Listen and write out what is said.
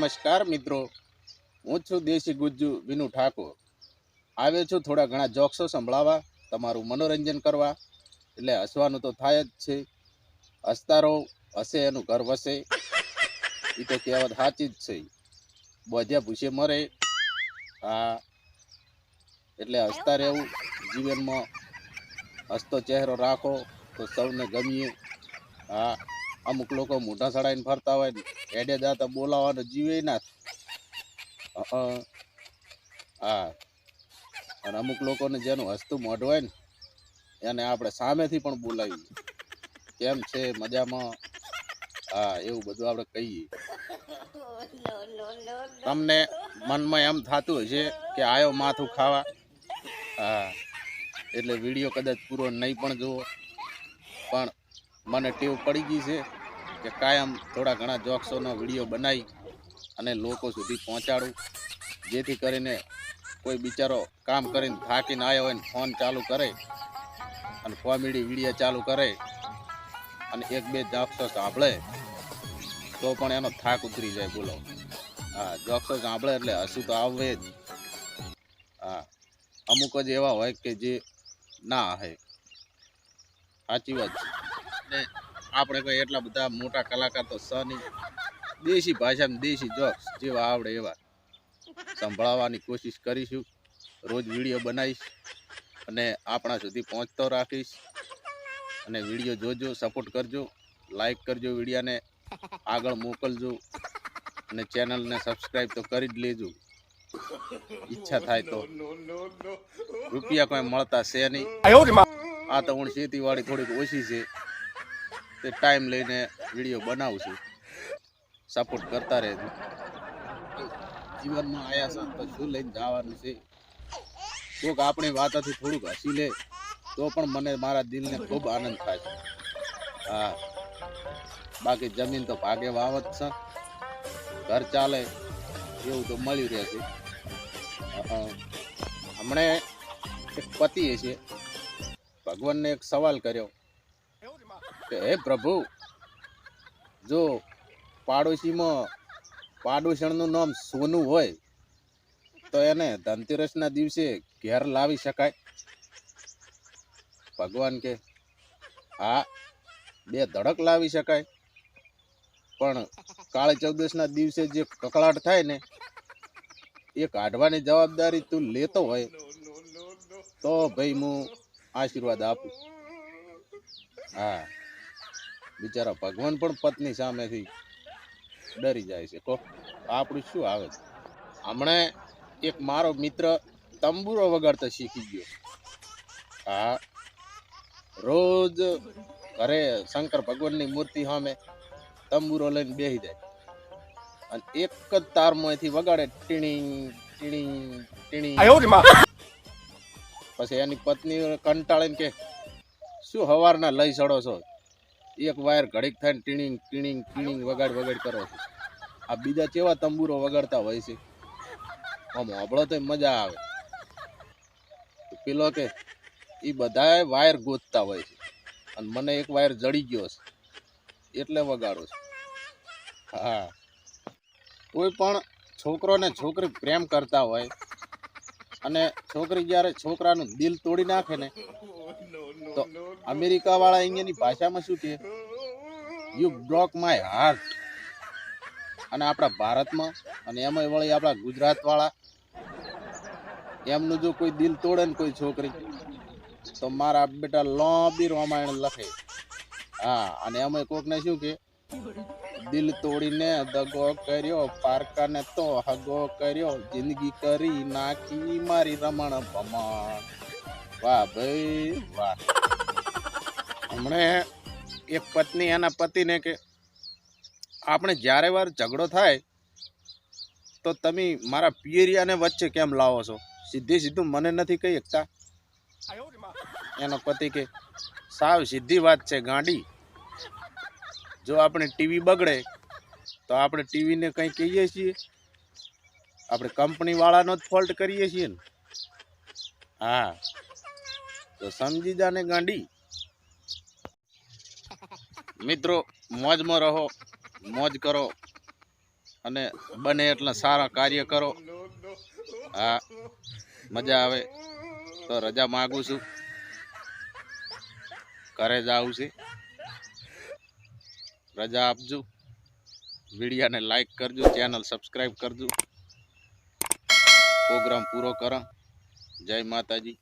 નમસ્કાર મિત્રો, હું છું દેશી ગુજ્જુ વિનુ ઠાકોર. આવ્યો છું થોડા ઘણા જોક્સો સંભળાવવા, તમારું મનોરંજન કરવા. એટલે હસવાનું તો થાય જ છે. હસતા રહો, હસે એનું ઘર વસે. એ તો કહેવત સાચી જ છે. બોધ્યા ભૂસે મરે. હા, એટલે હસતા રહેવું જીવનમાં. હસતો ચહેરો રાખો તો સૌને ગમીએ. હા, અમુક લોકો મોઢા સડાઈને ફરતા હોય ને હેડે જાતા બોલાવાનો જીવે ના. હા, અને અમુક લોકોને જેનું હસતું મોઢું હોય ને એને આપણે સામેથી પણ બોલાવીએ, કેમ છે મજામાં. હા, એવું બધું આપણે કહીએ. તમને મનમાં એમ થતું હશે કે આયો માથું ખાવા. હા, એટલે વિડીયો કદાચ પૂરો નહીં પણ જુઓ, પણ મને ટેવ પડી ગઈ છે કે કાયમ થોડા ઘણા જોક્સોનો વિડીયો બનાવી અને લોકો સુધી પહોંચાડું, જેથી કરીને કોઈ બિચારો કામ કરીને થાકીને આવ્યો હોય ને ફોન ચાલુ કરે અને કોમેડી વિડીયો ચાલુ કરે અને એક બે જોક્સો સાંભળે તો પણ એનો થાક ઉતરી જાય. બોલો, હા, જોક્સો સાંભળે એટલે હસું તો આવે જ. હા, અમુક જ એવા હોય કે જે ના હે. સાચી વાત છે. ને આપણે કોઈ એટલા બધા મોટા કલાકાર તો સ નહીં. દેશી ભાષામાં દેશી જોક્સ જેવા આવડે એવા સંભળાવવાની કોશિશ કરીશું. રોજ વિડીયો બનાવીશ અને આપણા સુધી પહોંચતો રાખીશ. અને વિડીયો જોજો, સપોર્ટ કરજો, લાઈક કરજો, વિડીયાને આગળ મોકલજો અને ચેનલને સબસ્ક્રાઈબ તો કરી જ લેજો. ઈચ્છા થાય તો. રૂપિયા કોઈ મળતા છે નહીં. આ તો હું ખેતીવાડી થોડીક ઓછી છે તે ટાઈમ લઈને વિડીયો બનાવું છું. સપોર્ટ કરતા રહેજો. જીવનમાં આયા છે તો શું લઈને જવાનું છે. કોક આપણી વાતથી થોડુંક હસી લે તો પણ મને મારા દિલને ખૂબ આનંદ થાય છે. હા, બાકી જમીન તો ભાગે વાવત છે, ઘર ચાલે એવું તો મળ્યું રહેશે. હમણે એક પતિએ છે ભગવાનને એક સવાલ કર્યો કે હે પ્રભુ, જો પાડોશીનું નામ સોનું હોય તો એને ધનતેરસના દિવસે ઘેર લાવી શકાય? ભગવાન કે હા, 2 ધડક લાવી શકાય, પણ કાળી ચૌદસના દિવસે જે કકળાટ થાય ને એ કાઢવાની જવાબદારી તું લેતો હોય તો ભાઈ હું આશીર્વાદ આપું. હા, બિચારા ભગવાન પણ પત્ની સામેથી ડરી જાય છે. કહો આપણું શું આવે છે. હમણે એક મારો મિત્ર તંબુરો વગાડતો શીખી ગયો. હા, રોજ ઘરે શંકર ભગવાનની મૂર્તિ સામે તંબુરો લઈને બેસી જાય અને એક જ તારમાંથી વગાડે, ટીણી ટીણી ટીણી. પછી એની પત્ની કંટાળીને કે શું હવારના લઈ ચડો છો, એક વાયર ઘડીક થાય ને ટીણીંગ ટીણીંગ ટીણીંગ વગાડ કરો છો. આ બીજા કેવા તંબુરો વગાડતા હોય છે, આમ હોબળો તો મજા આવે. પેલો કે એ બધા વાયર ગોતતા હોય છે અને મને એક વાયર જડી ગયો છે એટલે વગાડો છે. હા, કોઈ પણ છોકરો ને છોકરી પ્રેમ કરતા હોય અને છોકરી જ્યારે છોકરાનું દિલ તોડી નાખે ને તો અમેરિકા વાળા અહીંયાની ભાષામાં શું કહે, યુ બ્રોક માય હાર્ટ. અને આપણા ભારતમાં અને એમાં વળી આપણા ગુજરાત વાળા એમનું જો કોઈ દિલ તોડે ને કોઈ છોકરી તો મારા બેટા લોબી રામાયણ લખે. હા, અને એમાં કોકને શું કે દિલ તોડીને દગો કર્યો, પારકાને તો હગો કર્યો, જિંદગી કરી નાખી મારી રમણ ભમણ. વાહ ભાઈ વાહ. હમણે એક પત્ની એના પતિને કે આપણે જ્યારે વાર ઝઘડો થાય તો તમે મારા પિયરિયાને વચ્ચે કેમ લાવો છો, સીધું મને નથી કહી શકતા? એનો પતિ કે સાવ સીધી વાત છે ગાંડી. જો આપણે ટીવી બગડે તો આપણે ટીવીને કંઈ કહીએ છીએ? આપણે કંપની વાળાનો જ ફોલ્ટ કરીએ છીએ ને. હા, તો સમજી જાને ગાંડી. મિત્રો, મોજમાં રહો, મોજ કરો. અને બને એટલા સારા કાર્ય કરો. હા, મજા આવે તો રજા માગું છું, ઘરે જાવું છે. રજા આપજો, વિડીયાને લાઈક કરજો, ચેનલ સબસ્ક્રાઈબ કરજો. પ્રોગ્રામ પૂરો કરો. જય માતાજી.